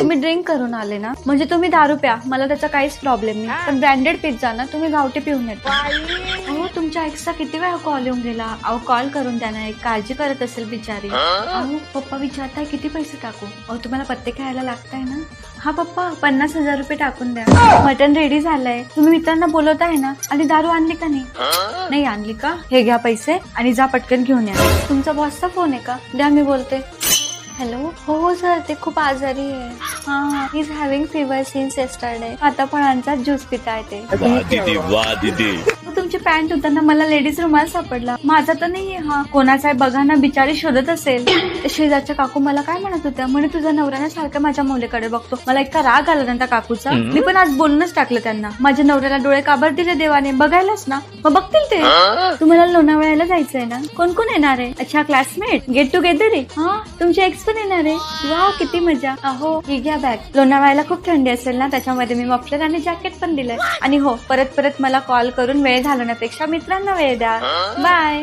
तुम्ही ड्रिंक करून आले ना, म्हणजे तुम्ही दारू प्या, मला त्याचा काहीच प्रॉब्लेम नाही, पण ब्रँडेड पिझ्झा ना तुम्ही गावठी पिऊन येता. अहो तुमच्या एक्सचा किती वेळा कॉल येऊन गेला. अहो कॉल करून द्या ना, एक काळजी करत असेल बिचारी. अहो पप्पा विचारताय किती पैसे टाकू. अहो तुम्हाला पत्ते खायला लागताय ना. हा पप्पा 50,000 रुपये टाकून द्या. मटन रेडी झालंय. तुम्ही मित्रांना बोलवत आहे ना. आणि दारू आणली का नाही आणली का? हे घ्या पैसे आणि जा पटकन घेऊन या. तुमचा बॉसचा फोन आहे का? द्या मी बोलते. हॅलो. हो सर, ते खूप आजारी आहे. हा, he is having fever since yesterday. आता फळांचा ज्यूस पिताय ते. वाह दीदी. तुमची पॅन्ट होताना मला लेडीज रुमाल सापडला. माझा तर नाहीये हा. कोणाचा आहे बघा ना, बिचारी शोधत असेल. शेजारच्या काकू मला काय म्हणत होत्या, म्हणे तुझा नवऱ्याने सारखं माझ्या मुलीकडे बघतो. मला इतका राग आला ना त्या काकूचा. मी पण आज बोलूनच टाकलं त्यांना. माझ्या नवऱ्याला डोळे काबर दिले देवाने, बघायलाच ना, मग बघतील ते. तुम्हाला लोणावळ्याला जायचंय ना, कोण कोण येणार आहे? अच्छा, क्लासमेट गेट टुगेदर आहे. हा, तुमची एक्स पण येणार आहे. वा, किती मजा. अहो ही घ्या बॅग. लोणावळ्याला खूप थंडी असेल ना, त्याच्यामध्ये मी मफलर आणि जॅकेट पण दिलंय. आणि हो, परत परत मला कॉल करून वेळ घालवण्यापेक्षा मित्रांना वेळ द्या. बाय.